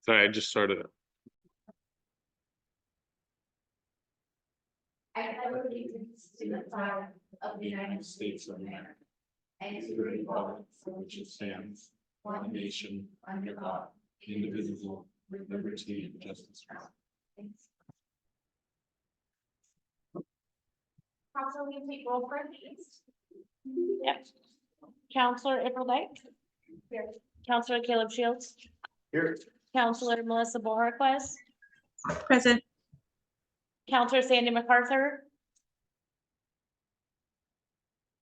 Sorry, I just started it. I pledge allegiance to the flag of the United States of America and to the republic for which it stands, one nation, under God, indivisible, with liberty and justice for all. Thanks. Council, will you take roll call, please? Yep. Counselor April Dyche. Here. Counselor Caleb Shields. Here. Counselor Melissa Bojorquez. Present. Counselor Sandy McArthur.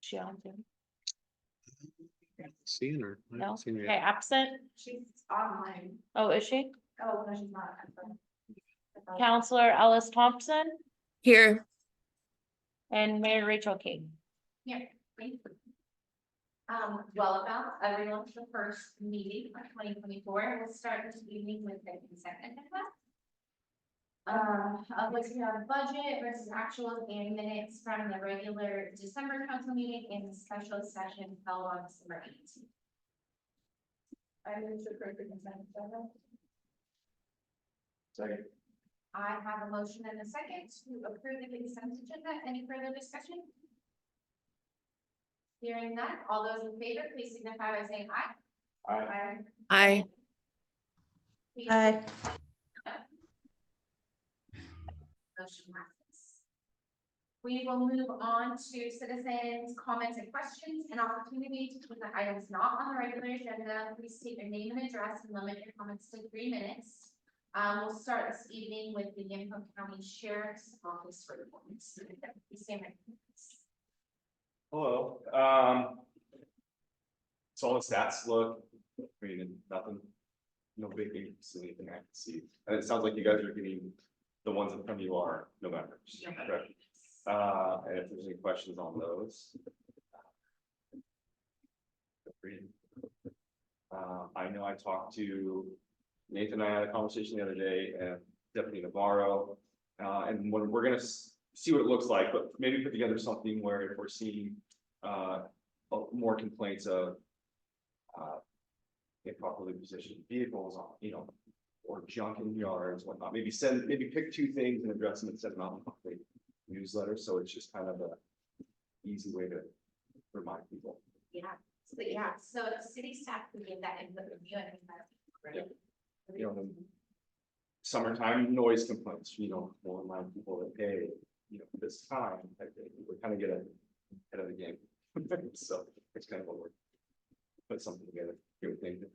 She on Zoom? Seeing her? I haven't No? seen her Okay, yet. absent. She's online. Oh, is she? Oh, no, she's not. Counselor Ellis Thompson Here. and Mayor Rachel King. Here, thank you. Welcome everyone to the first meeting of 2024. We'll start this evening with the consent agenda. Of which we have budget versus actual and minutes from the regular December council meeting and the special session held on December 18th. I move to approve the consent agenda. Second. I have a motion and a second to approve the consent agenda. Any further discussion? Hearing none, all those in favor, please signify by saying aye. Aye. Aye. Please. Aye. Motion passes. We will move on to citizens' comments and questions, an opportunity to keep the items not on the regular agenda. Please state your name and address and limit your comments to 3 minutes. We'll start this evening with the Yamhill County Sheriff's Office reports. Please say my names. Hello, so all the stats look, I mean, nothing, no big anything I can see. And it sounds like you guys are getting, the ones in front of you are November, correct? And if there's any questions on those. feel free. I know I talked to Nathan and I had a conversation the other day and Deputy Navarro. And when we're gonna see what it looks like, but maybe put together something where if we're seeing more complaints of improperly positioned vehicles on, or junk in yards, whatnot, maybe pick 2 things and address them and send them out in a monthly newsletter, so it's just kind of a easy way to remind people. So the city staff can give that input review and that's great. The summertime noise complaints, we'll remind people that, hey, this time, we kind of get ahead of the game. So it's kind of what we're put something together, give it thing.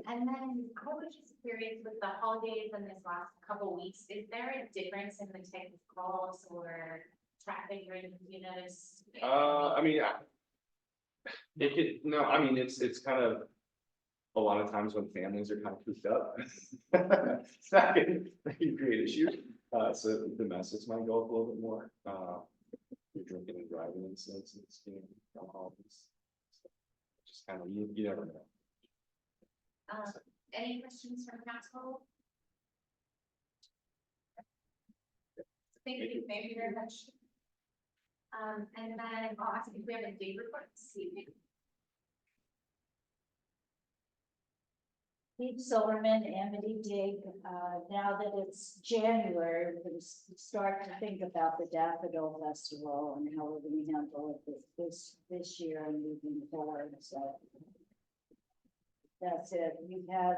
And then I was just curious with the holidays and this last couple weeks, is there a difference in the type of calls or traffic rate, It's kind of a lot of times when families are kind of cooped up. That can create issues. So domestics might go up a little bit more. You're drinking and driving incidents and alcohol. Just kind of, you never know. Any questions from council? Thank you very much. And then I'll ask if we have a date report this evening. Pete Silverman, Amity Dig, now that it's January, we're going to start to think about the Daffodil Festival and how we're going to handle it this year and moving forward. So that's it. We've had,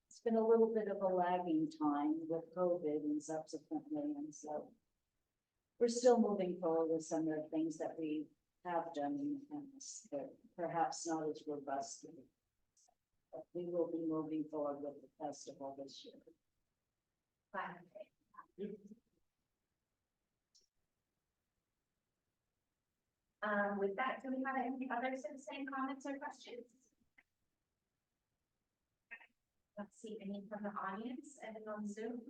it's been a little bit of a lagging time with COVID and subsequently, and so we're still moving forward with some of the things that we have done in the past, but perhaps not as robustly. We will be moving forward with the festival this year. With that, do we have any other citizen comments or questions? Let's see any from the audience and on Zoom.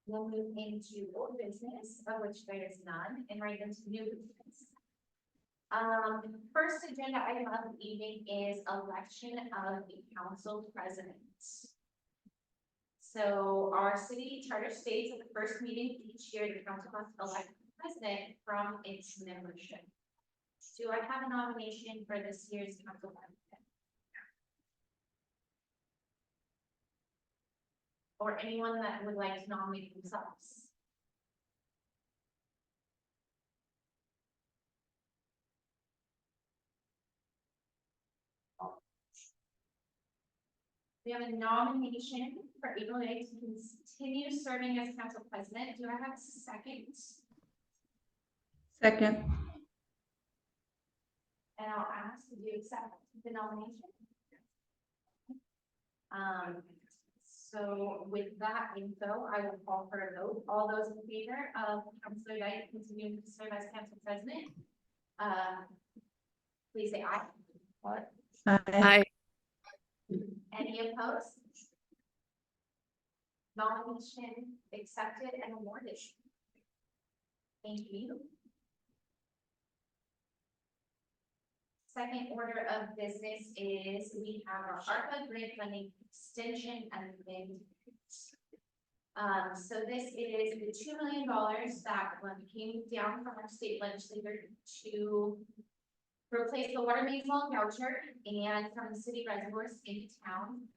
We'll move into old business, of which there is none, and right into new business. First agenda item of the evening is election of the council president. So our city charter states at the first meeting each year, the council must elect the president from its membership. Do I have a nomination for this year's council president? or anyone that would like to nominate themselves? We have a nomination for April Day to continue serving as council president. Do I have a second? Second. And I'll ask, do you accept the nomination? So with that info, I will call for a vote. All those in favor of Councilor Dyche continuing to serve as council president? Please say aye. What? Aye. Any opposed? Nomination accepted and awarded. Thank you. Second order of business is we have our ARPA grant funding extension and then. So this is the $2 million that came down from our state legislature to replace the water mains along Goucher and from the city reservoirs in town.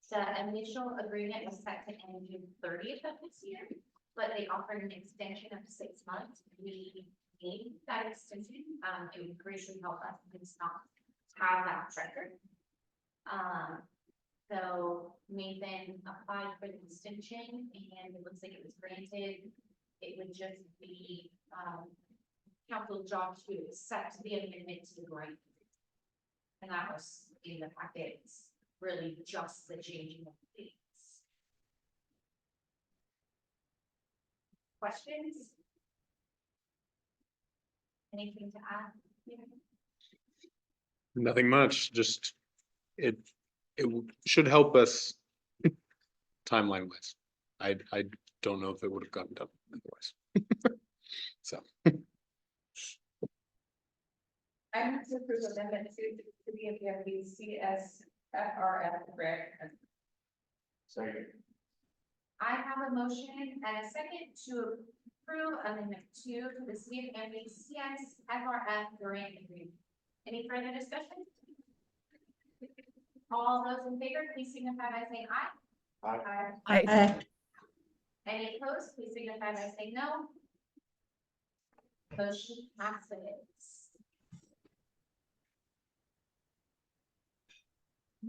The initial agreement was set to end June 30th of this year, but they offered an extension of 6 months. We need that extension. It would greatly help us because not have that record. So Nathan applied for the extension and it looks like it was granted. It would just be council job to accept the amendment to the grant. And that was in the packet. It's really just the changing of the dates. Questions? Anything to add? Nothing much, just it should help us timeline wise. I don't know if it would have gotten done otherwise. So. I have to approve amendment to the CSFRF grant. Second. I have a motion and a second to approve amendment 2 to the city of Amity CSFRF grant agreement. Any further discussion? All those in favor, please signify by saying aye. Aye. Aye. Any opposed, please signify by saying no. Motion passes.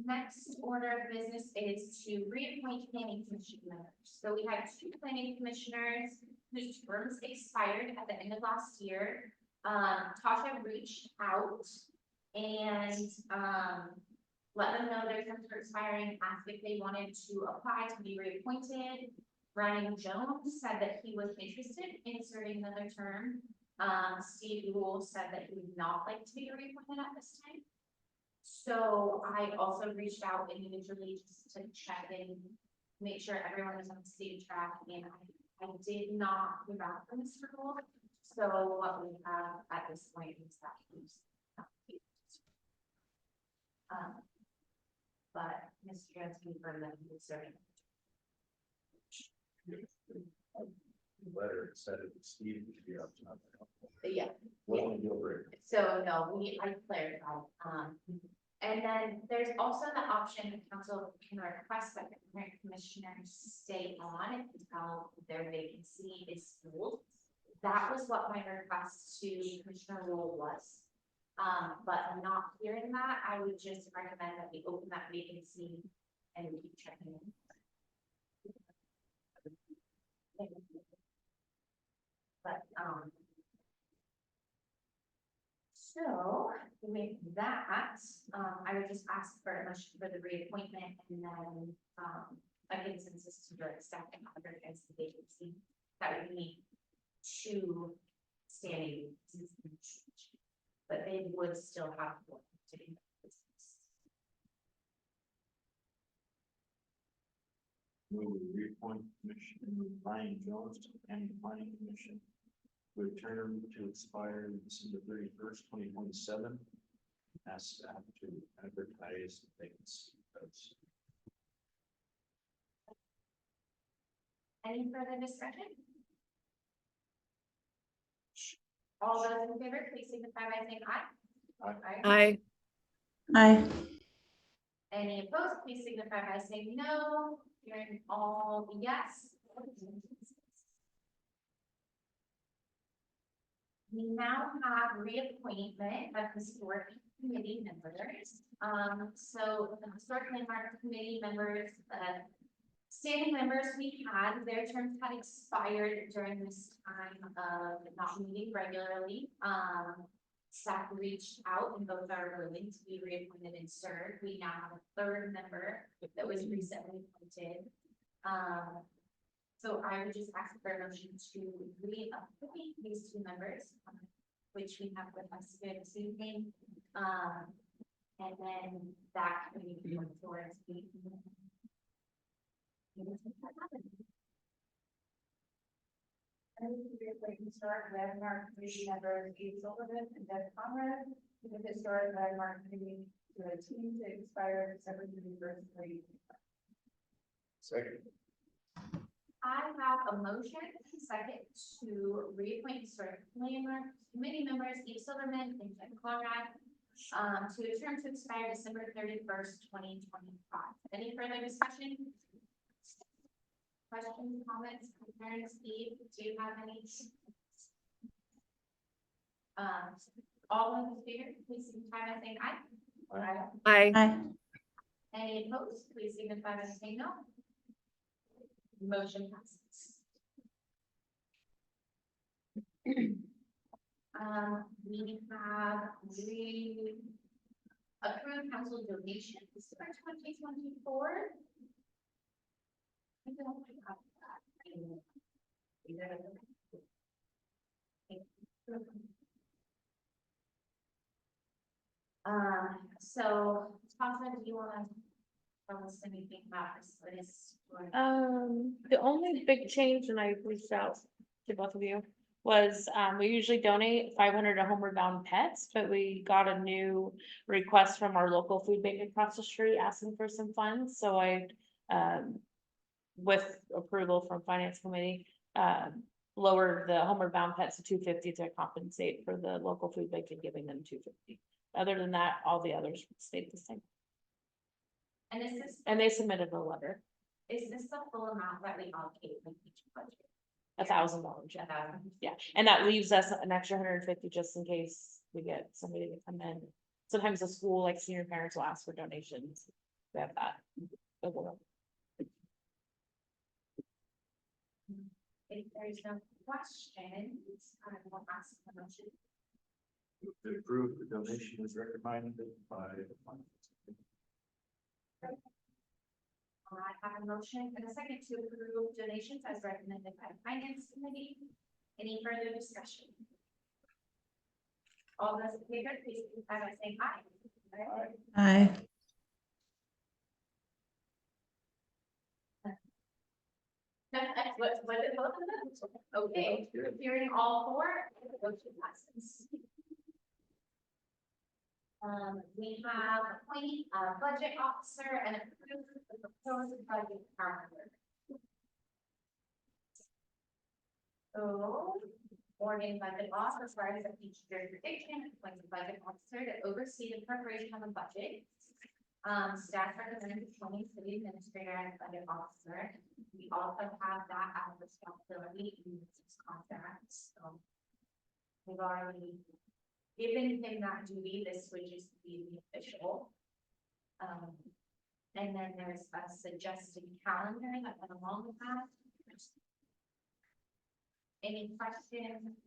Next order of business is to reappoint planning commission members. So we had 2 planning commissioners whose terms expired at the end of last year. Tasha reached out and let them know their terms were expiring, asked if they wanted to apply to be reappointed. Ryan Jones said that he was interested in serving another term. Steve Rule said that he would not like to be reappointed at this time. So I also reached out individually just to check in, make sure everyone was on the same track, and I did not hear back from Mr. Rule. So what we have at this point is that he's not here. But Mr. Jones confirmed that he was serving. Letter said it was Steve to be up. Yeah. Wasn't a deal breaker. So no, I clarified. And then there's also the option the council can request that the current commissioners stay on until their vacancy is filled. That was what my request to Commissioner Rule was. But not hearing that, I would just recommend that we open that vacancy and we keep checking in. But so with that, I would just ask for a motion for the reappointment and then a consensus to direct staff and advertise the vacancy. That would be 2 standing, but they would still have one to be. Move to reappoint Commissioner Ryan Jones to the County Planning Commission with a term to expire December 31st, 2027. Ask staff to advertise the vacancy. Any further discussion? All those in favor, please signify by saying aye. Aye. Aye. Aye. Any opposed, please signify by saying no. Hearing all yes. We now have reappointment of historic committee members. So the historic landmark committee members, standing members we had, their terms had expired during this time of not meeting regularly. Staff reached out and both are willing to be reappointed and serve. We now have a third member that was recently appointed. So I would just ask for a motion to reappoint these two members, which we have with us here this evening. And then that can be towards the. And we can start landmark committee members, Eve Sullivan and Deb Conrad, to the historic landmark committee to a team to expire December 31st, 2025. Second. I have a motion and second to reappoint historic landmark committee members, Eve Silverman and Jen Conrad, to a term to expire December 31st, 2025. Any further discussion? Questions, comments, concerns? Steve, do you have any? All in favor, please signify by saying aye. Aye. Any opposed, please signify by saying no. Motion passes. We have approved council donations for 2024. I don't have that. So Thompson, do you want to tell us anything about this? What is? The only big change, and I reached out to both of you, was, we usually donate 500 to Homeward Bound Pets, but we got a new request from our local food bank across the street asking for some funds, so I, with approval from finance committee, lowered the Homeward Bound Pets to 250 to compensate for the local food bank and giving them 250. Other than that, all the others stayed the same. And is this, And they submitted a letter, is this the full amount that we allocate in each budget? $1,000, yeah. Yeah, and that leaves us an extra 150 just in case we get somebody to come in. Sometimes the school, like senior parents, will ask for donations. We have that. If there's no questions, I will ask the motion. To approve the donation is recommended by the finance. I have a motion and a second to approve donations as recommended by the finance committee. Any further discussion? All those in favor, please signify by saying aye. Aye. What did both of them? Okay, hearing all four, the motion passes. We have appointed a budget officer and approved the proposed budget calendar. So, Oregon budget law requires that each jurisdiction appoints a budget officer to oversee the preparation of a budget. Staff recommends appointing city administrator and budget officer. We also have that as a responsibility in this contract, so. We've already given him that duty, this would just be the official. And then there's a suggested calendar that went along with that. Any questions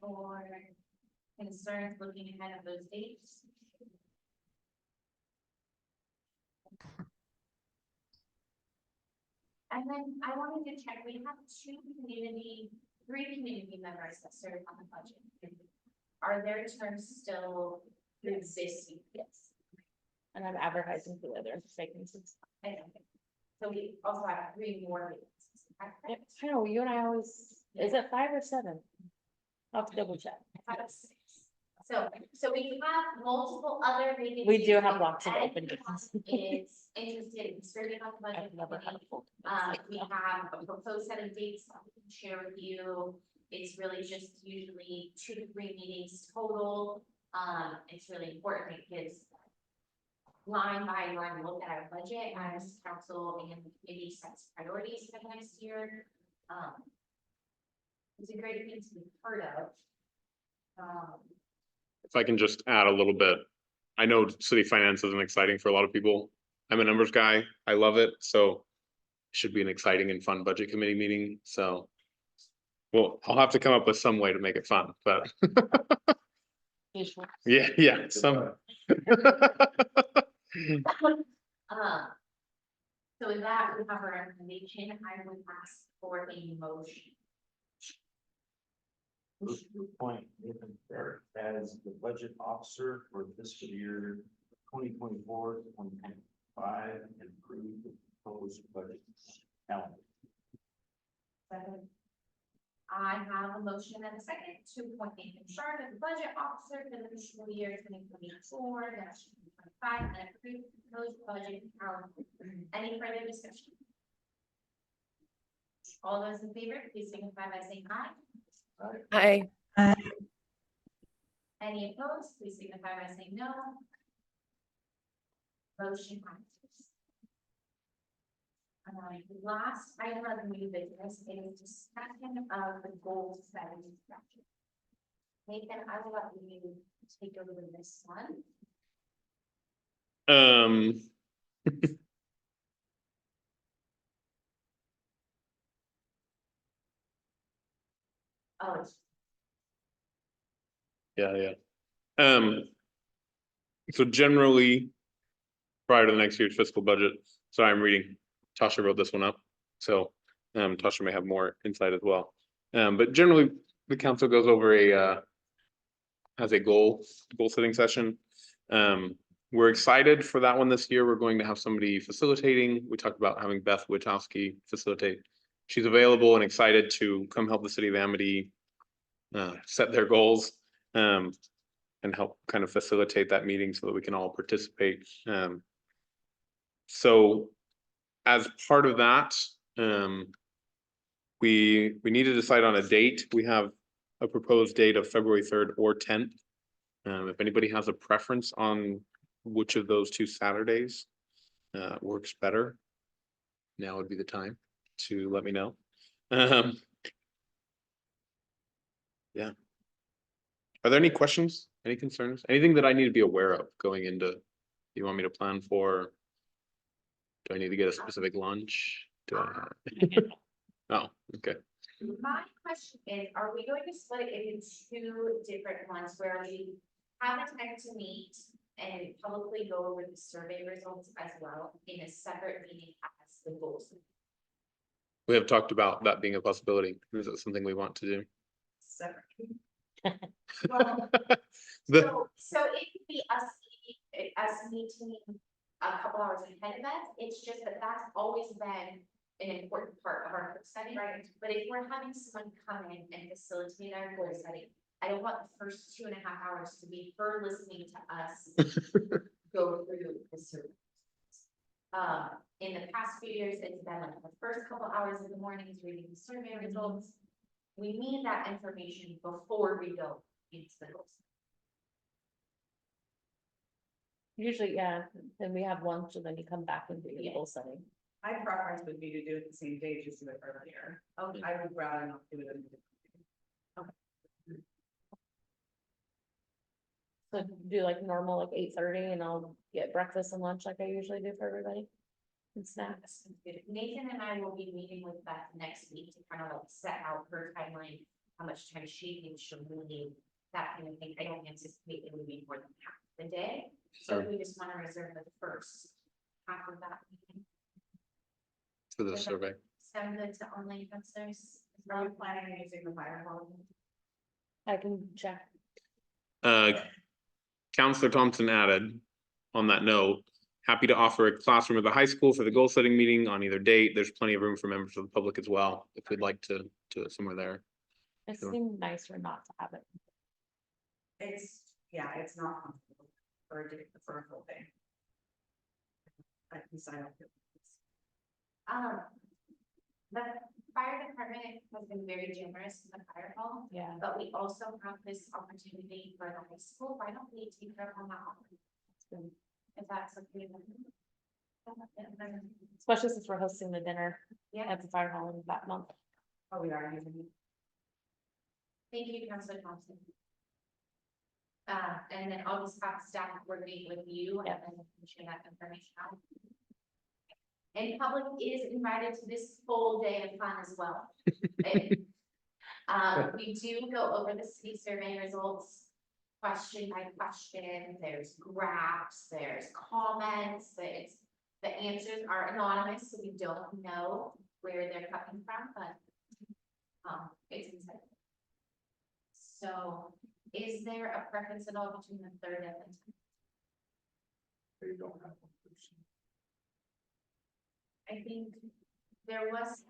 or concerns looking ahead of those dates? And then I wanted to check, we have three community members that serve on the budget. Are their terms still existing? Yes. And I'm advertising for the other vacancies. Okay. So we also have 3 more vacancies. Yep, I know, you and I always, is it 5 or 7? I'll have to double check. I have 6. So we have multiple other vacancies. We do have lots of and open vacancies. Is interested in serving on the budget I've never had a committee. full. We have a proposed set of dates that we can share with you. It's really just usually 2 to 3 meetings total. It's really important. It gives line by line look at our budget as council and committee sets priorities for the next year. It's a great thing to be part of. If I can just add a little bit, I know city finance isn't exciting for a lot of people. I'm a numbers guy. I love it. So it should be an exciting and fun budget committee meeting. So, well, I'll have to come up with some way to make it fun, but Visual. yeah, some. So with that, we have our recommendation. I would ask for a motion. Move to appoint Nathan Barrett as the budget officer for fiscal year 2024 to 2025 and approve the proposed budget calendar. Second. I have a motion and a second to appoint Nathan Sharp as the budget officer for the fiscal year 2024 -2025 and approve the proposed budget calendar. Any further discussion? All those in favor, please signify by saying aye. Aye. Any opposed, please signify by saying no. Motion passes. The last item of new business is discussion of the goal setting structure. Nathan, I will let you take over this one. Oh, it's Yeah. So generally, prior to the next year's fiscal budget, so I'm reading, Tasha wrote this one up, so Tasha may have more insight as well. But generally, the council goes over has a goal setting session. We're excited for that one this year. We're going to have somebody facilitating. We talked about having Beth Wachowski facilitate. She's available and excited to come help the city of Amity set their goals and help kind of facilitate that meeting so that we can all participate. So as part of that, we need to decide on a date. We have a proposed date of February 3rd or 10th. If anybody has a preference on which of those two Saturdays works better, now would be the time to let me know. Yeah. Are there any questions, any concerns, anything that I need to be aware of going into, you want me to plan for? Do I need to get a specific lunch? Do I? Oh, okay. My question is, are we going to split it into two different ones where we have a time to meet and publicly go over the survey results as well in a separate meeting as the goals? We have talked about that being a possibility. Is that something we want to do? Well, The- so it could be us meeting a couple hours ahead of us. It's just that that's always been an important part of our goal setting. Right. But if we're having someone come in and facilitate our goal setting, I don't want the first 2.5 hours to be her listening to us go through the survey. In the past few years, it's been like the first couple hours of the morning is reading the survey results. We need that information before we go into the goals. Usually, yeah, then we have lunch and then you come back and do the goal setting. My preference would be to do it the same day, just do it earlier. Okay. I would rather not do it. So do like normal, like 8:30, and I'll get breakfast and lunch like I usually do for everybody. And snacks. Nathan and I will be meeting with Beth next week to kind of like set out her timeline, how much time she thinks she'll need, that kind of thing. I don't anticipate it would be more than half the day. So we just want to reserve the first half of that meeting. For the survey. Sound good to online counselors? Are we planning on using the firewall? I can check. Counselor Thompson added on that note, happy to offer a classroom at the high school for the goal setting meeting on either date. There's plenty of room for members of the public as well, if we'd like to do it somewhere there. It Sure. seemed nicer not to have it. It's, yeah, it's not comfortable for a full day. I can sign up. The fire department has been very generous in the fire hall, Yeah. but we also have this opportunity for the high school. Why don't we take her on that? If that's something. Especially since we're hosting the dinner Yeah, at the fire hall that month. oh, we are using it. Thank you, Councilor Thompson. And then I'll just have staff coordinate with you and Yeah. then share that information out. And public is invited to this full day of fun as well. We do go over the city survey results, question by question, there's graphs, there's comments, the answers are anonymous, so we don't know where they're coming from, but it's inside. So, is there a preference at all between the 3rd and the 10th? They don't have one person. I think there was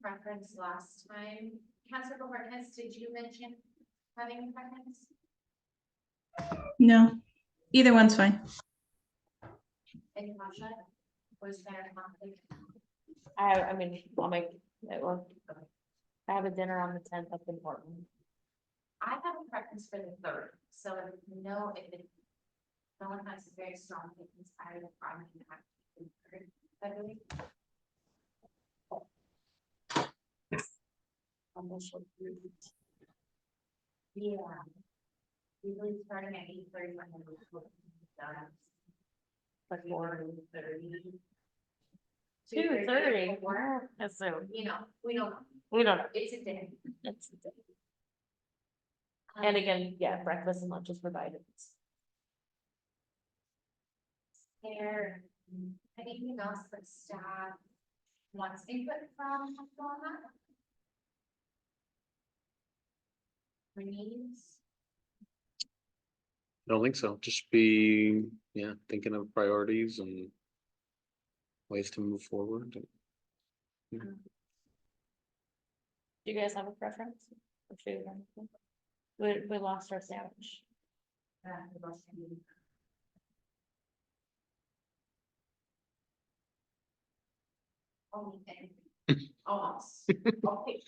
preference last time. Councilor Bojorquez, did you mention having a preference? No, either one's fine. And Tasha, was there a conflict? I mean, I'll make it work. I have a dinner on the 10th up in Portland. I have a preference for the 3rd, so if you know if it. No one has a very strong feelings, I would probably have to do the 3rd, I believe. Yeah. Usually starting at 8:30 when we're done. Like 4:30. 2:30. Or, That's so, you know, we don't, know. we don't know. It's a day. It's- And again, yeah, breakfast and lunch is provided. There, anything else that staff wants input from on that? For needs? I don't think so. Just be, thinking of priorities and ways to move forward. Do you guys have a preference? for food or anything? We lost our sandwich. Almost. Okay.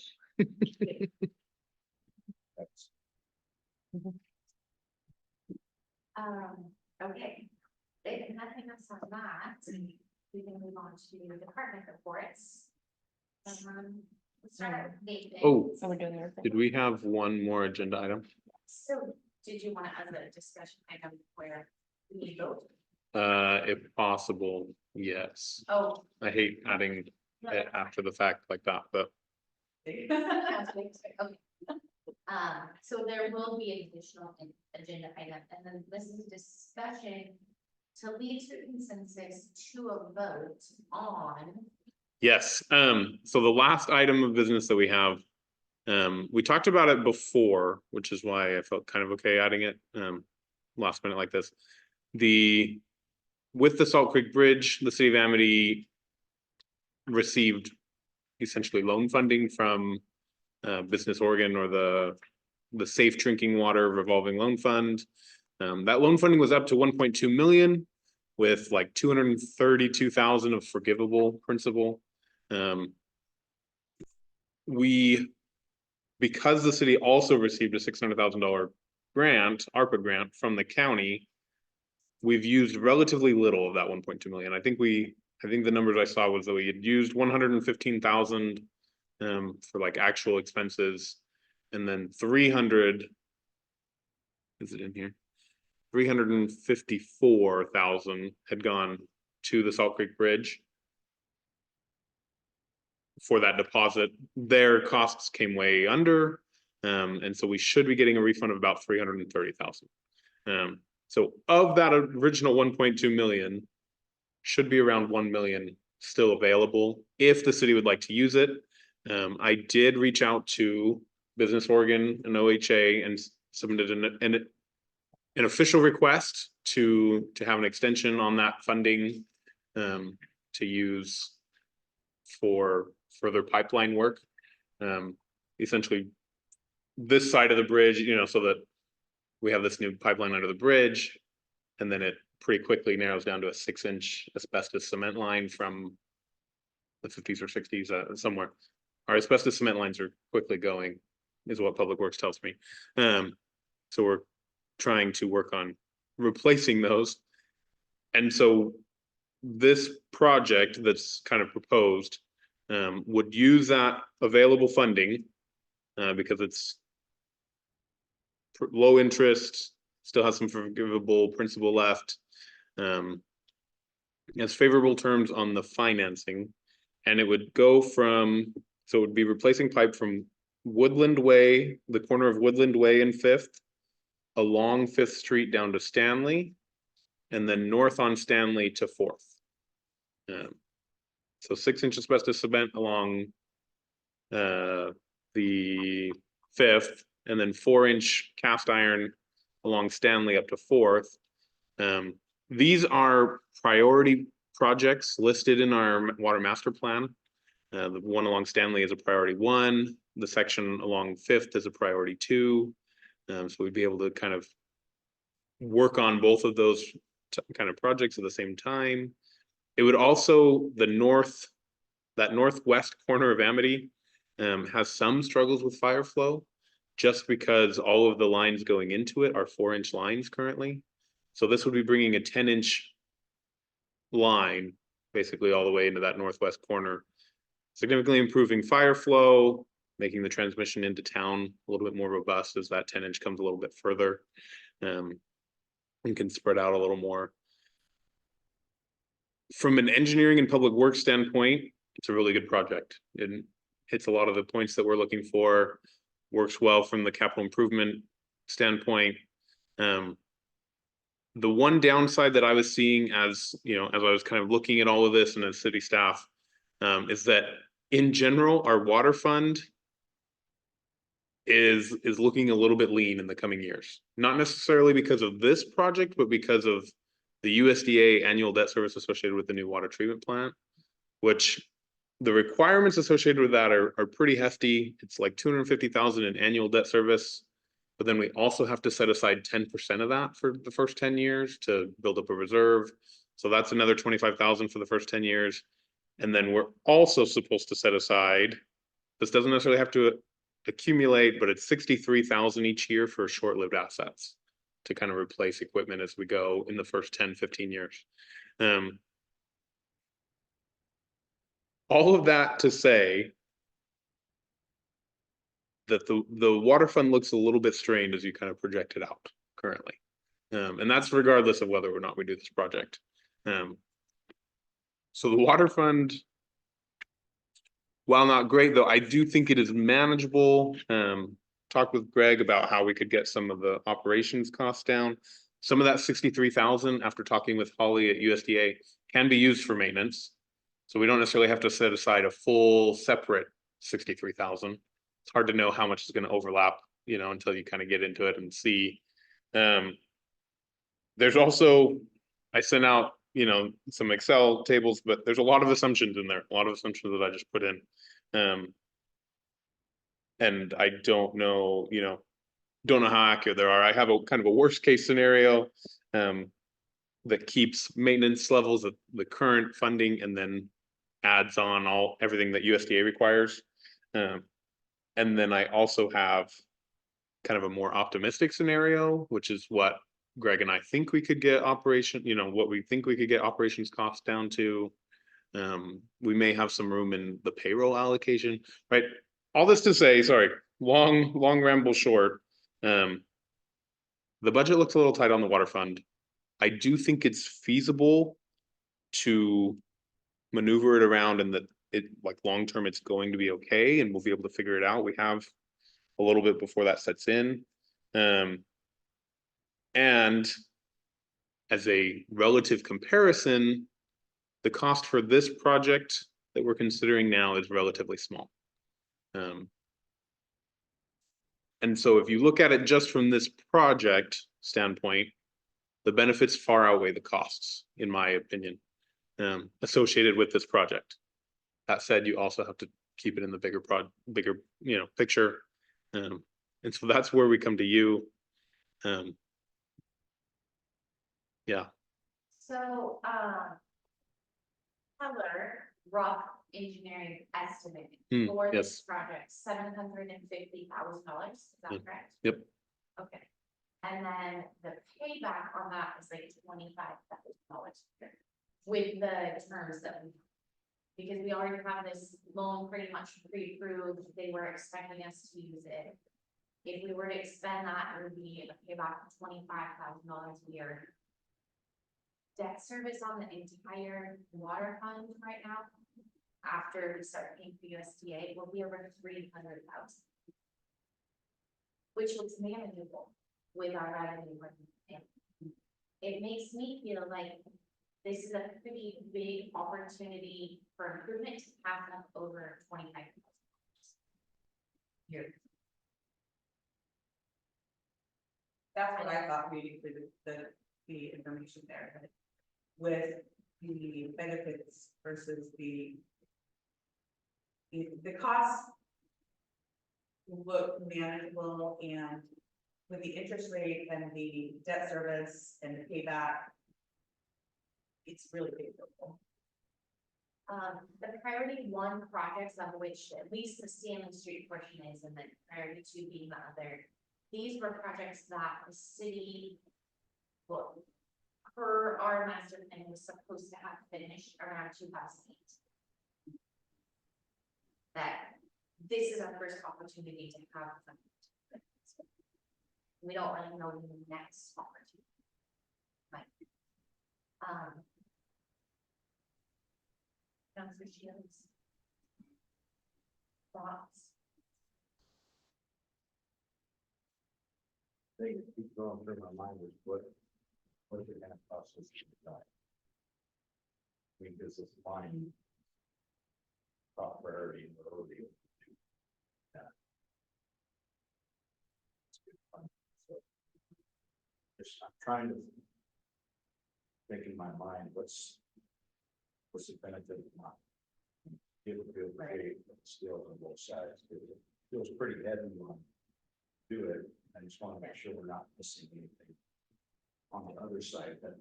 Okay. If nothing else on that, we can move on to department reports. Let's start with Nathan. Oh, So we're doing everything. did we have one more agenda item? So, did you want to have a discussion item where we vote? If possible, yes. Oh. I hate adding it after the fact like that, but Okay. So there will be an additional agenda item, and then this is a discussion to lead to consensus to a vote on. yes, so the last item of business that we have, we talked about it before, which is why I felt kind of okay adding it, last minute like this. With the Salt Creek Bridge, the city of Amity received essentially loan funding from Business Oregon, or the Safe Drinking Water Revolving Loan Fund. That loan funding was up to 1.2 million with like 232,000 of forgivable principal. Because the city also received a $600,000 grant, ARPA grant from the county, we've used relatively little of that 1.2 million. I think the numbers I saw was that we had used 115,000 for like actual expenses, and then 300, is it in here? 354,000 had gone to the Salt Creek Bridge for that deposit. Their costs came way under, and so we should be getting a refund of about 330,000. So of that original 1.2 million, should be around 1 million still available if the city would like to use it. I did reach out to Business Oregon and OHA and submitted an official request to have an extension on that funding to use for further pipeline work. Essentially, this side of the bridge, so that we have this new pipeline under the bridge, and then it pretty quickly narrows down to a 6-inch asbestos cement line from the 50s or 60s somewhere. Our asbestos cement lines are quickly going, is what Public Works tells me. So we're trying to work on replacing those. And so this project that's kind of proposed would use that available funding because it's low interest, still has some forgivable principal left. Has favorable terms on the financing, and it would go from, so it would be replacing pipe from Woodland Way, the corner of Woodland Way and Fifth, along Fifth Street down to Stanley, and then north on Stanley to Fourth. So 6-inch asbestos cement along the Fifth, and then 4-inch cast iron along Stanley up to Fourth. These are priority projects listed in our water master plan. The one along Stanley is a priority 1. The section along Fifth is a priority 2. So we'd be able to kind of work on both of those kind of projects at the same time. It would also, that northwest corner of Amity has some struggles with fire flow, just because all of the lines going into it are 4-inch lines currently. So this would be bringing a 10-inch line basically all the way into that northwest corner, significantly improving fire flow, making the transmission into town a little bit more robust as that 10-inch comes a little bit further and can spread out a little more. From an engineering and public works standpoint, it's a really good project. It hits a lot of the points that we're looking for, works well from the capital improvement standpoint. The one downside that I was seeing as I was kind of looking at all of this and as city staff, is that in general, our water fund is looking a little bit lean in the coming years. Not necessarily because of this project, but because of the USDA annual debt service associated with the new water treatment plant, which the requirements associated with that are pretty hefty. It's like $250,000 in annual debt service. But then we also have to set aside 10% of that for the first 10 years to build up a reserve. So that's another $25,000 for the first 10 years. And then we're also supposed to set aside, this doesn't necessarily have to accumulate, but it's $63,000 each year for short-lived assets to kind of replace equipment as we go in the first 10, 15 years. All of that to say that the water fund looks a little bit strained as you kind of project it out currently. And that's regardless of whether or not we do this project. So the water fund, while not great though, I do think it is manageable. Talked with Greg about how we could get some of the operations costs down. Some of that 63,000 after talking with Holly at USDA can be used for maintenance. So we don't necessarily have to set aside a full separate 63,000. It's hard to know how much is going to overlap, until you kind of get into it and see. There's also, I sent out, some Excel tables, but there's a lot of assumptions in there, a lot of assumptions that I just put in. And I don't know, how accurate they are. I have a kind of a worst case scenario that keeps maintenance levels at the current funding and then adds on everything that USDA requires. And then I also have kind of a more optimistic scenario, which is what Greg and I think we could get what we think we could get operations costs down to. We may have some room in the payroll allocation, right? All this to say, sorry, long ramble short. The budget looks a little tight on the water fund. I do think it's feasible to maneuver it around and that long-term it's going to be okay and we'll be able to figure it out. We have a little bit before that sets in. And as a relative comparison, the cost for this project that we're considering now is relatively small. And so if you look at it just from this project standpoint, the benefits far outweigh the costs, in my opinion, associated with this project. That said, you also have to keep it in the bigger picture. And so that's where we come to you. Yeah. So, Keller rough engineering estimate for this yes. project, $750,000, is that correct? Yep. Okay. And then the payback on that is like $25,000 with the terms that we. Because we already have this loan pretty much pre-approved, they were expecting us to use it. If we were to expend that, it would be a payback of $25,000 a year. Debt service on the entire water fund right now, after we start paying for USDA, will be over 300,000. Which looks manageable with our revenue. It makes me feel like this is a pretty big opportunity for improvement to pass up over $25,000. Here. That's what I thought reading through the information there. That with the benefits versus the costs look manageable, and with the interest rate and the debt service and the payback, it's really favorable. The priority 1 projects, of which at least the Stanley Street portion is, and then priority 2 being the other. These were projects that the city, well, per our master plan, was supposed to have finished around 2008. That this is our first opportunity to have them. We don't really know the next opportunity. But, Councilor Shields. Thoughts? Thing that keeps going through my mind is what is it gonna cost us to die? I mean, this is fine. Top priority in the rodeo. Yeah. It's good fun. So, just, I'm trying to think in my mind, what's the benefit of not give a good rate of skills on both sides? It feels pretty heavy on do it. I just want to make sure we're not missing anything on the other side that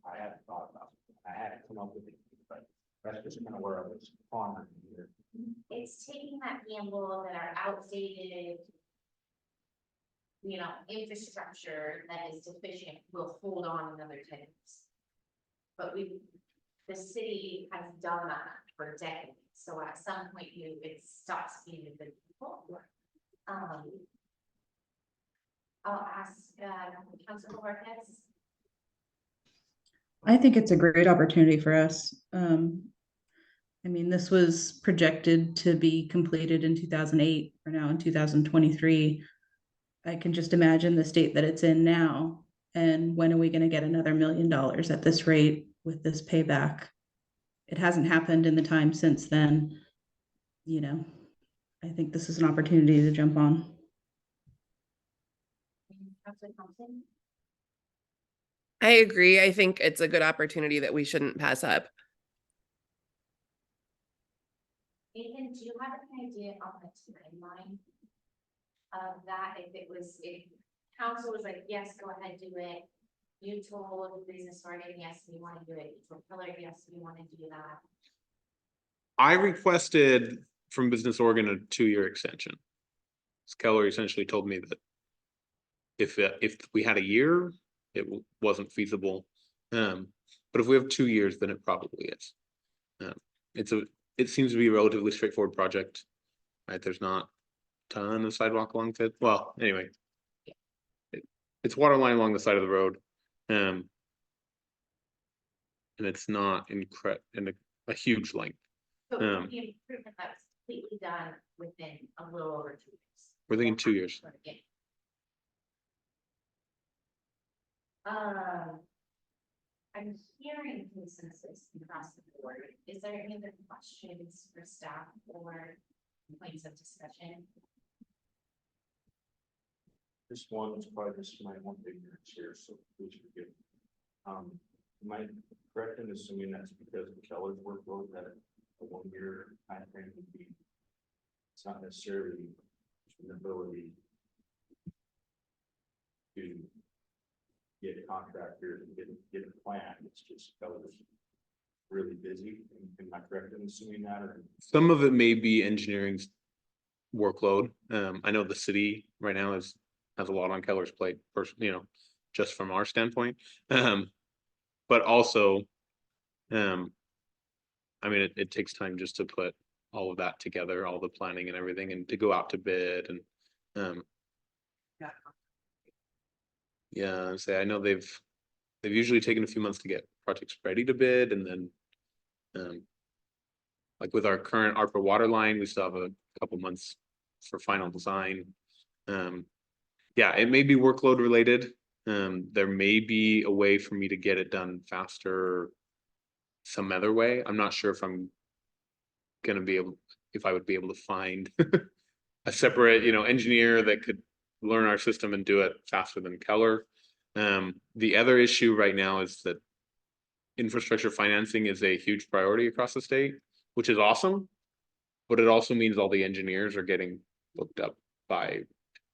I hadn't thought about. I hadn't come up with it, but that's just kind of where I was pondering here. It's taking that gamble that our outdated, infrastructure that is deficient will hold on another 10 years. But the city has done that for decades, so at some point it stops being a good people. I'll ask Councilor Bojorquez. I think it's a great opportunity for us. I mean, this was projected to be completed in 2008. We're now in 2023. I can just imagine the state that it's in now. And when are we going to get another $1 million at this rate with this payback? It hasn't happened in the time since then. I think this is an opportunity to jump on. Councilor Thompson. I agree. I think it's a good opportunity that we shouldn't pass up. Ethan, do you have an idea on the timeline of that? If council was like, yes, go ahead, do it. You told Business Oregon, yes, we want to do it. You told Keller, yes, we want to do that. I requested from Business Oregon a 2-year extension. Keller essentially told me that if we had a year, it wasn't feasible. But if we have 2 years, then it probably is. It seems to be a relatively straightforward project, right? There's not a ton of sidewalk along it. Well, anyway, it's water line along the side of the road. And it's not in a huge length. So the improvement that was completely done within a little over 2 years. We're thinking 2 years. I'm hearing consensus across the board. Is there any other questions for staff or points of discussion? This one is probably just my one ignorance here, so please forgive me. Am I correct in assuming that's because the Keller's workload that a 1-year time frame would be? It's not necessarily an ability to get a contractor and get a plan. It's just Keller's really busy. Am I correct in assuming that? Or Some of it may be engineering's workload. I know the city right now is has a lot on Keller's plate, you know, just from our standpoint. But also, I mean, it takes time just to put all of that together, all the planning and everything, and to go out to bid and, yeah, I know they've usually taken a few months to get projects ready to bid, and then, like with our current ARPA water line, we still have a couple months for final design. Yeah, it may be workload related. There may be a way for me to get it done faster some other way. I'm not sure if I'm gonna be able, if I would be able to find a separate, you know, engineer that could learn our system and do it faster than Keller. The other issue right now is that infrastructure financing is a huge priority across the state, which is awesome. But it also means all the engineers are getting booked up by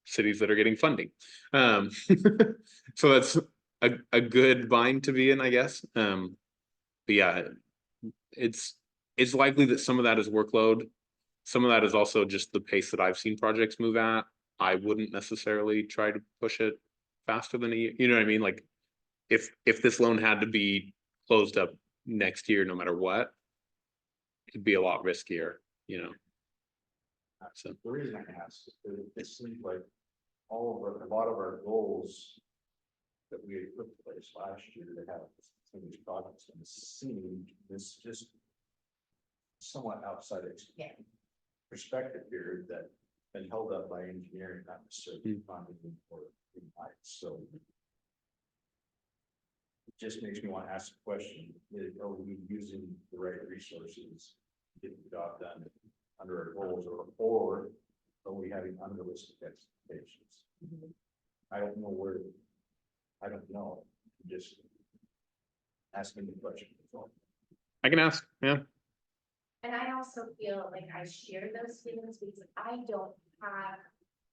cities that are getting funding. So that's a good bind to be in, I guess. But yeah, it's likely that some of that is workload. Some of that is also just the pace that I've seen projects move at. I wouldn't necessarily try to push it faster than you know what I mean? Like if this loan had to be closed up next year, no matter what, it'd be a lot riskier, you know. So The reason I asked is that it seems like a lot of our goals that we had put in place last year to have some of these projects, and it seemed this just somewhat outside perspective here that been held up by engineering, not necessarily funding or so. It just makes me want to ask the question, are we using the right resources to get the job done under our goals, or are we having unrealistic expectations? I don't know where, I don't know, just asking the question. I can ask, yeah. And I also feel like I share those feelings because I don't have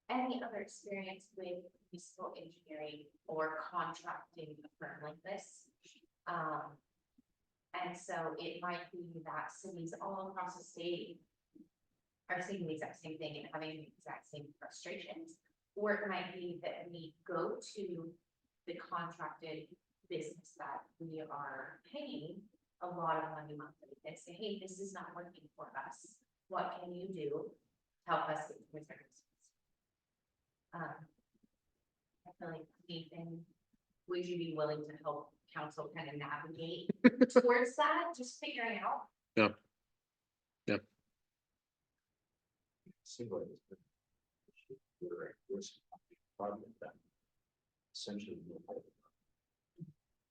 any other experience with municipal engineering or contracting a firm like this. And so it might be that cities all across the state are seeing the exact same thing and having the exact same frustrations. Or it might be that we go to the contracted business that we are paying a lot of money monthly and say, hey, this is not working for us. What can you do to help us get through circumstances? I feel like Nathan, would you be willing to help council kind of navigate towards that, just figuring out? Yeah. Yeah. Seems like it's been a risk project that essentially.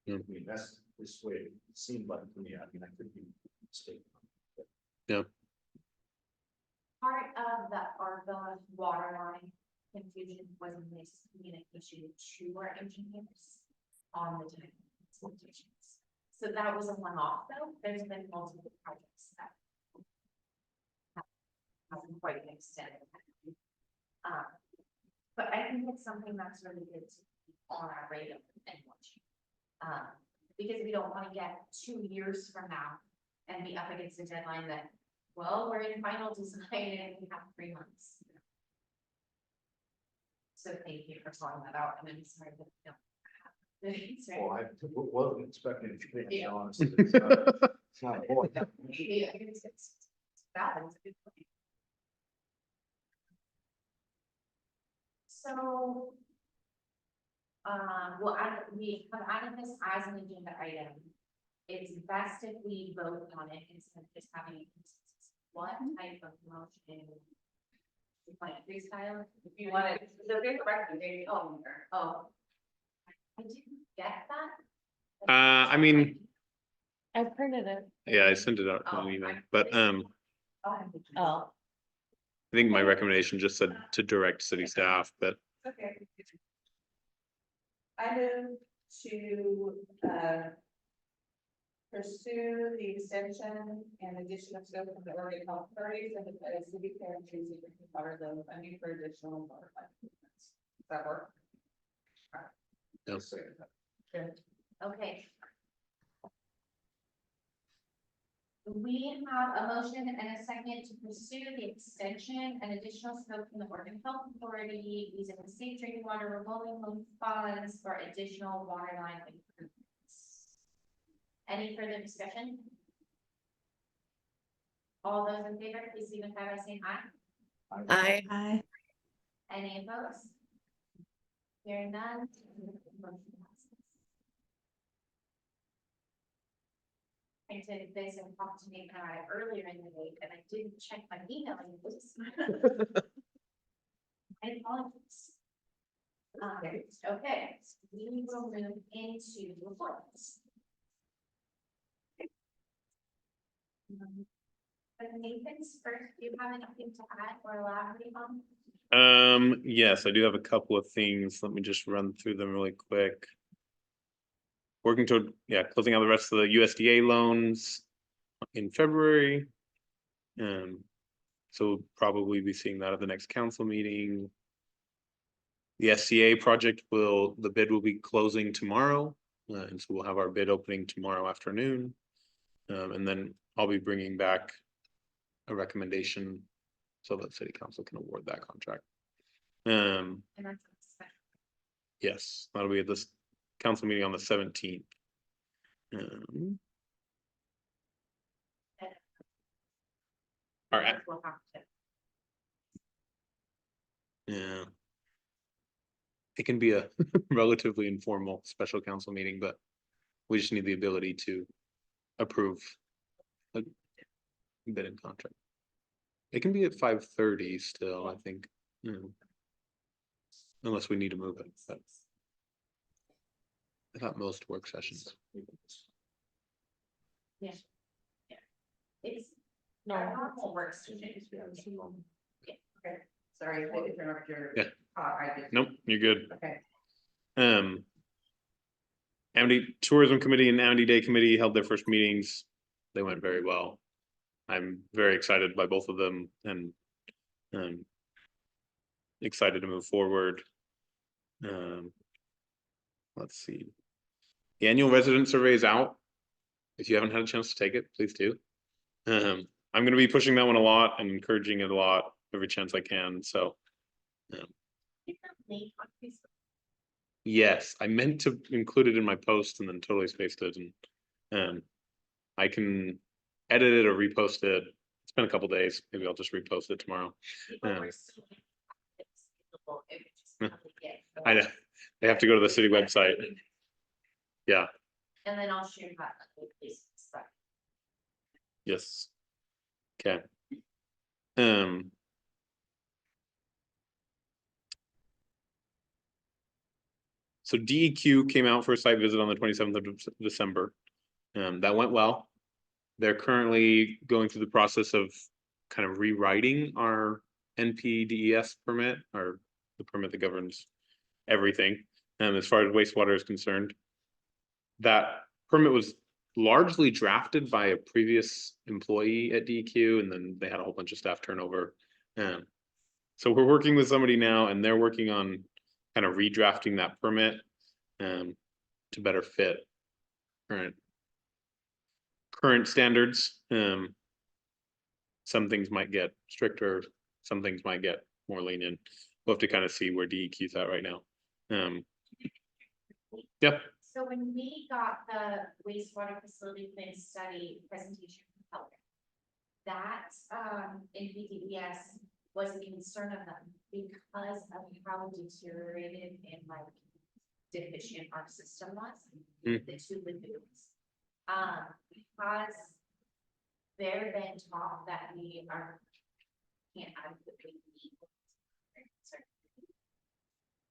Yeah. I mean, that's this way it seemed like to me. I mean, I could be mistaken. Yeah. Part of the ARPA water line confusion was miscommunication to our engineers on the time expectations. So that was a one-off though. There's been multiple projects that hasn't quite been extended. But I think it's something that's really good to keep on our radar and watching. Because we don't want to get 2 years from now and be up against a deadline that, well, we're in final design and we have 3 months. So thank you for sorting that out, and I'm sorry that I don't have the answer. Well, I wasn't expecting it to be Yeah. honest. It's not a point. Yeah, it's bad, it's a good point. So, well, we have added this as an agenda item. It's best if we vote on it instead of just having a consensus. What type of motion? Like freestyle? If you want it, there's a recommendation. Oh. I didn't get that. I mean, I printed it. yeah, I sent it out in an email, but Oh, I think my recommendation just said to direct city staff, but Okay. I move to, pursue the extension and addition of scope of the Oregon Health Authorities and the city parent choosing to cover the funding for additional water line improvements. Does that work? yeah. Okay. We have a motion and a second to pursue the extension and additional scope from the Oregon Health Authority using the safe drinking water revolving loan funds for additional water line improvements. Any further discussion? All those in favor, please signify by saying aye. I, Hi. Any opposed? Hearing none. Motion passes. I did this and talked to me earlier in the week, and I didn't check my email. I apologize. Okay, so we will move into reports. But Nathan's first, do you have anything to add or elaborate on? Yes, I do have a couple of things. Let me just run through them really quick. Working toward, closing out the rest of the USDA loans in February. So we'll probably be seeing that at the next council meeting. The SCA project the bid will be closing tomorrow. And so we'll have our bid opening tomorrow afternoon. And then I'll be bringing back a recommendation so that city council can award that contract. And that's special. Yes, that'll be at this council meeting on the 17th. All right. We'll have to. Yeah. It can be a relatively informal special council meeting, but we just need the ability to approve a bid and contract. It can be at 5:30 still, I think. Unless we need to move it. But I thought most work sessions. Yeah. Yeah. It's No. our normal work session. Yeah, okay. Sorry, I didn't interrupt your. Yeah. I did. Nope, you're good. Okay. Amity Tourism Committee and Amity Day Committee held their first meetings. They went very well. I'm very excited by both of them and excited to move forward. Let's see. The annual resident survey is out. If you haven't had a chance to take it, please do. I'm going to be pushing that one a lot and encouraging it a lot every chance I can. So yes, I meant to include it in my post and then totally spaced it. And I can edit it or repost it. It's been a couple days. Maybe I'll just repost it tomorrow. I know. They have to go to the city website. Yeah. And then I'll shoot that. Please. Yes. Okay. So DEQ came out for a site visit on the 27th of December. That went well. They're currently going through the process of kind of rewriting our NPDES permit, or the permit that governs everything. As far as wastewater is concerned, that permit was largely drafted by a previous employee at DEQ, and then they had a whole bunch of staff turnover. So we're working with somebody now, and they're working on kind of redrafting that permit to better fit current standards. Some things might get stricter, some things might get more lenient. We'll have to kind of see where DEQ's at right now. Yep. So when we got the wastewater facility plan study presentation from Pelican, that NPDES was a concern of them because of how deteriorated and like deficient our system was, the two lagoons. Because they're then taught that we can't adequately meet.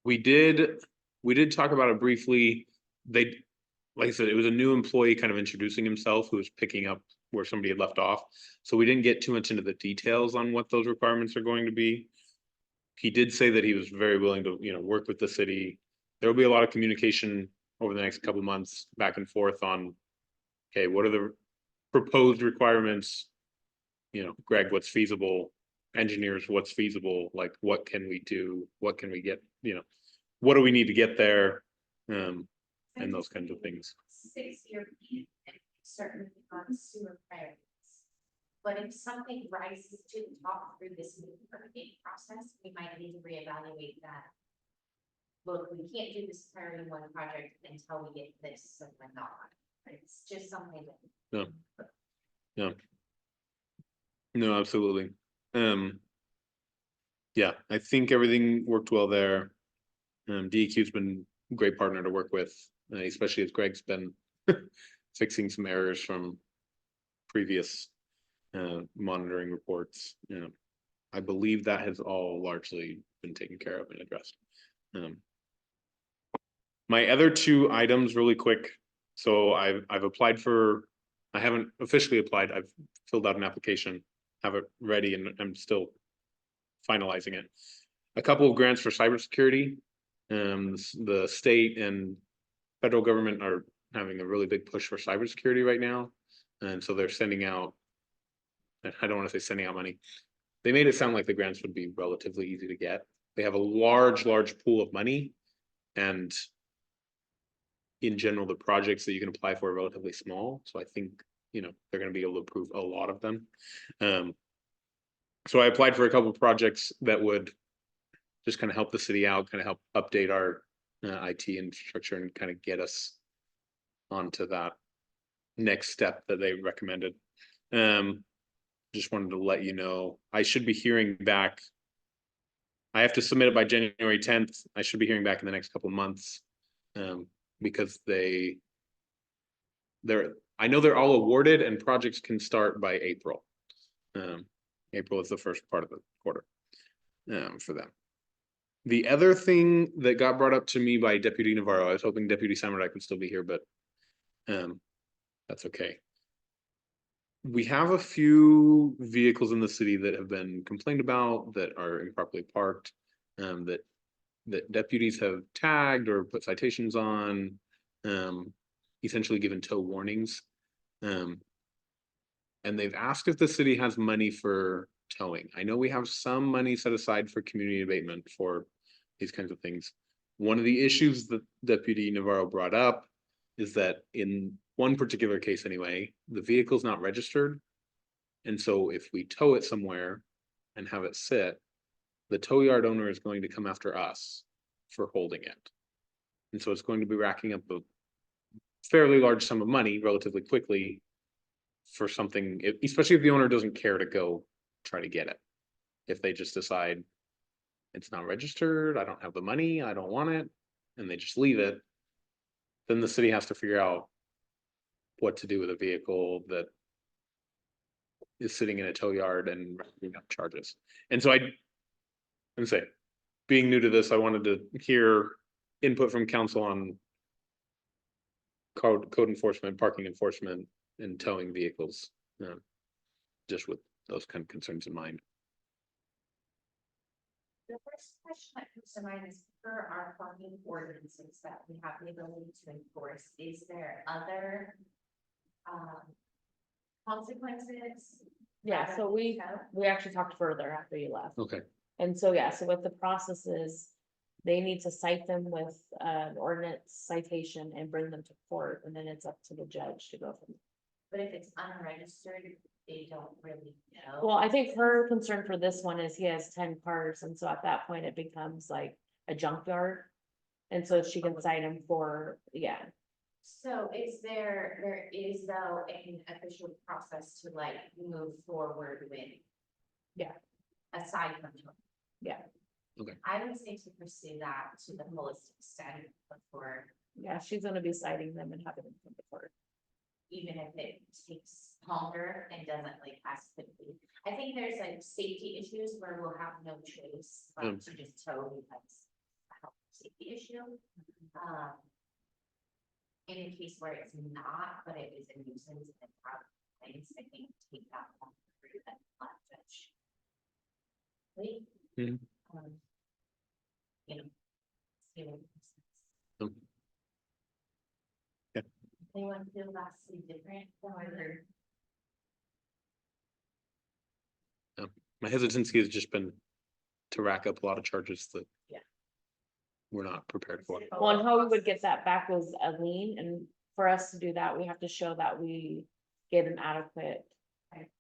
We did talk about it briefly. Like I said, it was a new employee kind of introducing himself who was picking up where somebody had left off. So we didn't get too much into the details on what those requirements are going to be. He did say that he was very willing to, work with the city. There will be a lot of communication over the next couple months back and forth on, okay, what are the proposed requirements? Greg, what's feasible? Engineers, what's feasible? Like, what can we do? What can we get? What do we need to get there? And those kinds of things. 6-year plan and certain on sewer priorities. but if something rises to the top through this permitting process, we might need to reevaluate that. Look, we can't do this priority one project until we get this and whatnot. It's just something that. No, absolutely. Yeah, I think everything worked well there. DEQ's been a great partner to work with, especially as Greg's been fixing some errors from previous monitoring reports. I believe that has all largely been taken care of and addressed. My other two items really quick. So I've applied for, I haven't officially applied. I've filled out an application, have it ready, and I'm still finalizing it. A couple of grants for cybersecurity. The state and federal government are having a really big push for cybersecurity right now. And so they're sending out, I don't want to say sending out money. They made it sound like the grants would be relatively easy to get. They have a large pool of money, and in general, the projects that you can apply for are relatively small. So I think, they're going to be able to approve a lot of them. So I applied for a couple of projects that would just kind of help the city out, kind of help update our IT infrastructure and kind of get us onto that next step that they recommended. Just wanted to let you know, I should be hearing back. I have to submit it by January 10th. I should be hearing back in the next couple of months, because I know they're all awarded and projects can start by April. April is the first part of the quarter for them. The other thing that got brought up to me by Deputy Navarro, I was hoping Deputy Samurai could still be here, but that's okay. We have a few vehicles in the city that have been complained about that are improperly parked, that deputies have tagged or put citations on, essentially given tow warnings. And they've asked if the city has money for towing. I know we have some money set aside for community abatement for these kinds of things. One of the issues that Deputy Navarro brought up is that in one particular case anyway, the vehicle's not registered. And so if we tow it somewhere and have it sit, the tow yard owner is going to come after us for holding it. And so it's going to be racking up a fairly large sum of money relatively quickly for something, especially if the owner doesn't care to go try to get it. If they just decide it's not registered, I don't have the money, I don't want it, and they just leave it, then the city has to figure out what to do with a vehicle that is sitting in a tow yard and racking up charges. And so I'm saying, being new to this, I wanted to hear input from council on code enforcement, parking enforcement, and towing vehicles, just with those kind of concerns in mind. The first question that comes to mind is for our parking ordinances that we have the ability to enforce, is there other consequences? Yeah, so we actually talked further after you left. Okay. And so, yeah, so what the process is, they need to cite them with an ordinance citation and bring them to court, and then it's up to the judge to go from. But if it's unregistered, they don't really know. Well, I think her concern for this one is he has 10 cars, and so at that point it becomes like a junkyard. And so she can cite him for, yeah. So there is though an official process to like move forward with? Yeah. Aside from. Yeah. Okay. I would say to pursue that to the fullest extent before. Yeah, she's gonna be citing them and having them come to court. Even if it takes longer and doesn't like as quickly. I think there's like safety issues where we'll have no choice but to just tow because a health safety issue. In a case where it's not, but it is a nuisance and probably, I think take that one through that judge. Wait. Mhm. You know. See what makes sense. Mm. Yeah. Anyone feel vastly different from other? My hesitancy has just been to rack up a lot of charges that Yeah. we're not prepared for. Well, and how we would get that back was a lien, and for us to do that, we have to show that we get an adequate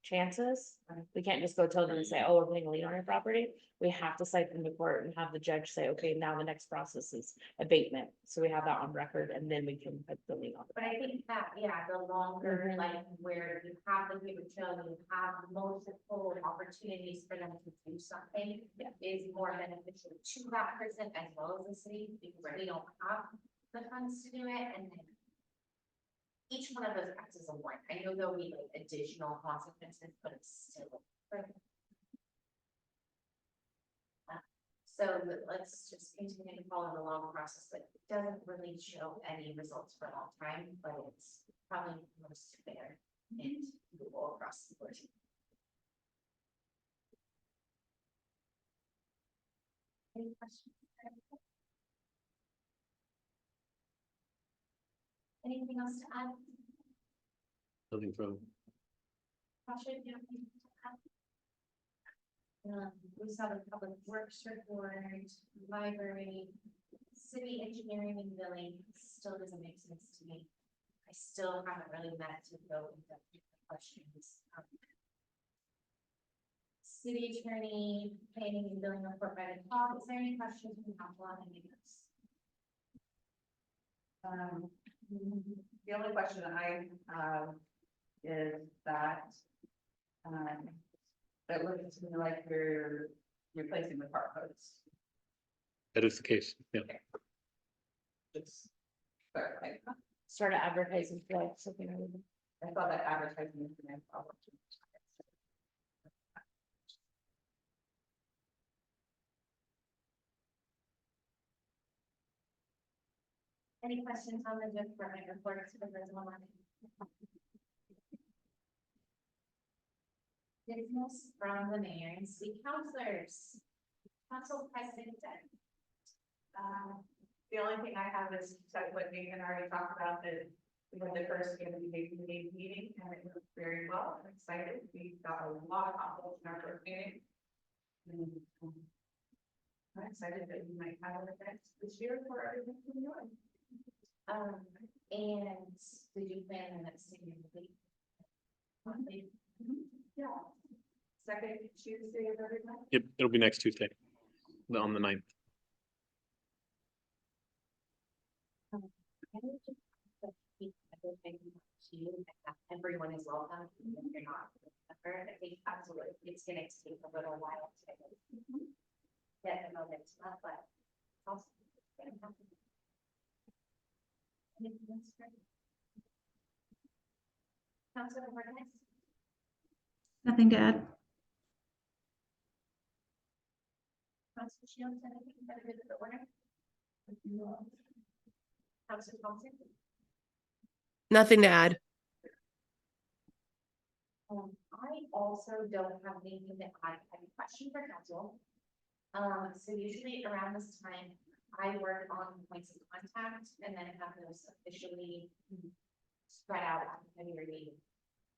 chances. We can't just go tell them and say, oh, we're putting a lien on your property. We have to cite them to court and have the judge say, okay, now the next process is abatement. So we have that on record and then we can put the lien on. But I think that, yeah, the longer, Mhm. like, where you have the paper trail, you have multiple opportunities for them to do something. Yeah. Is more beneficial to that person as well as the city, because we don't have the funds to do it, and then. Each one of those acts as a warrant. I know there'll be like additional consequences, but it's still. So let's just continue to follow the long process, but it doesn't really show any results for a long time, but it's probably most fair and doable across the board. Any questions? Anything else to add? Nothing from. Tasha, you have anything to add? We saw the public works report, library, city engineering and billing, still doesn't make sense to me. I still haven't really met to go into questions. City attorney, planning and billing report by the top, is there any questions from council on any of this? The only question I have is that, it looks to me like you're replacing the car codes. That is the case, yeah. Just clarify. Start advertising for like something. I saw that advertising is an problem. Any questions on the department reports for the one? Business from the mayor and city councilors. Council president. The only thing I have is what Nathan already talked about, that we had the first meeting and it went very well. I'm excited. We got a lot of confidence in our first meeting. And, I'm excited that we might have an event this year for everything to be doing. And did you plan on that senior week? Yeah. Second Tuesday of every month. Yep, it'll be next Tuesday, on the 9th. Everyone is welcome, even if you're not. I think absolutely, it's gonna take a little while to get to know next month, but. Also, it's gonna happen. Anything else, Greg? Councilor Bojorquez? Nothing to add. Councilor Shields, anything better with the order? Councilor Thompson? Nothing to add. I also don't have anything that I have a question for council. So usually around this time, I work on points of contact and then have those officially spread out on the February meeting.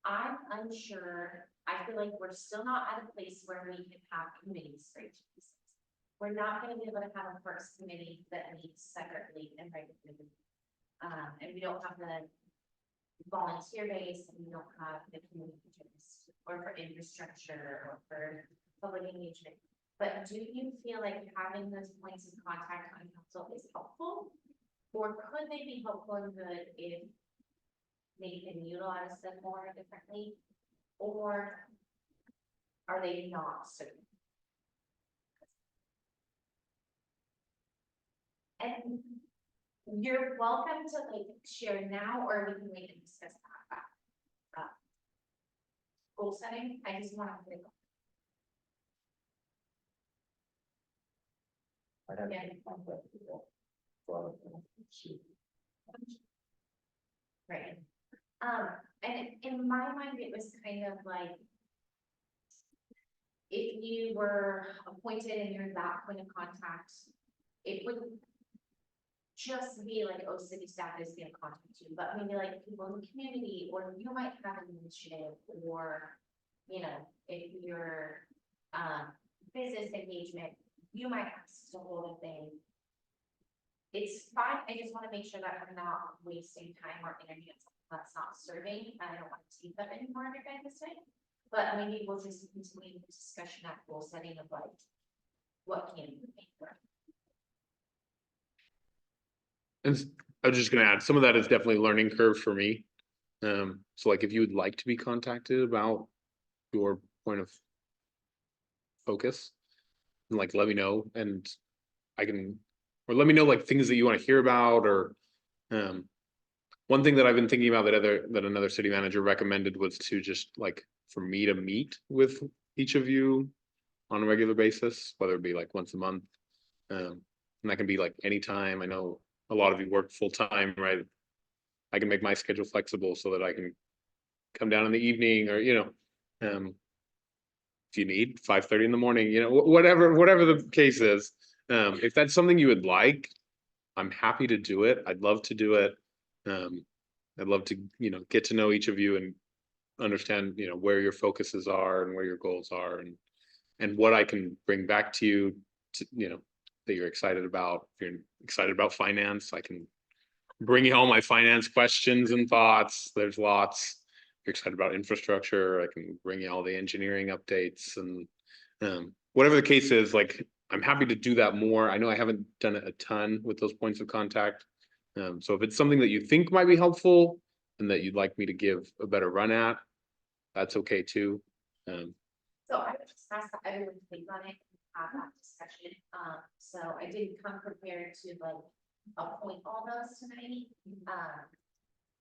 I'm unsure, I feel like we're still not at a place where we can have committees for each of these. We're not gonna be able to have a first committee that meets separately and regularly. And we don't have the volunteer base, and we don't have the communications or for infrastructure or for public engagement. But do you feel like having those points of contact on council is helpful? Or could they be helpful and good if they can utilize them more differently? Or are they not so? And you're welcome to like share now, or we can wait and discuss that. Goal setting, I just want to. Yeah. Right. And in my mind, it was kind of like, if you were appointed and you're that point of contact, it would just be like, oh, city staff is gonna contact you, but maybe like people in the community, or you might have an initiative, or, you know, if you're, business engagement, you might have to hold a thing. It's fine, I just wanna make sure that we're not wasting time or energy on something that's not serving, and I don't want to see that anymore in your guys' way. But I mean, maybe we'll just continue the discussion at goal setting of like, what can we make work? And I was just gonna add, some of that is definitely learning curve for me. So like if you would like to be contacted about your point of focus, like let me know and I can, or let me know like things that you want to hear about or one thing that I've been thinking about that another city manager recommended was to just like for me to meet with each of you on a regular basis, whether it be like once a month. And that can be like anytime. I know a lot of you work full time, right? I can make my schedule flexible so that I can come down in the evening or, if you need 5:30 in the morning, whatever the case is. If that's something you would like, I'm happy to do it. I'd love to do it. I'd love to, get to know each of you and understand, where your focuses are and where your goals are and what I can bring back to you to, that you're excited about. If you're excited about finance, I can bring you all my finance questions and thoughts. There's lots. If you're excited about infrastructure, I can bring you all the engineering updates and whatever the case is, like I'm happy to do that more. I know I haven't done it a ton with those points of contact. So if it's something that you think might be helpful and that you'd like me to give a better run at, that's okay too. So I would just ask everyone to think on it, have that discussion. So I didn't come prepared to like appoint all those tonight.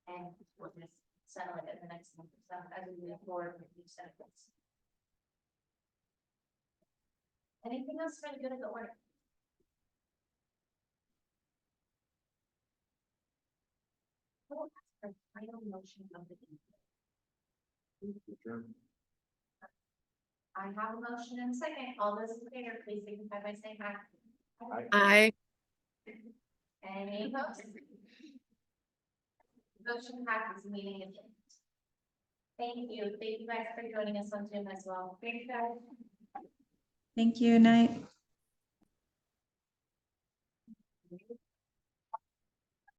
And we're gonna settle it in the next month or so as we move forward with these sentences. Anything else for the good of the order? Final motion of the evening. I have a motion and a second. All those in favor, please signify by saying aye. I Any opposed? Motion passes, meeting is adjourned. Thank you. Thank you guys for joining us on Zoom as well. Thank you guys. Thank you, night.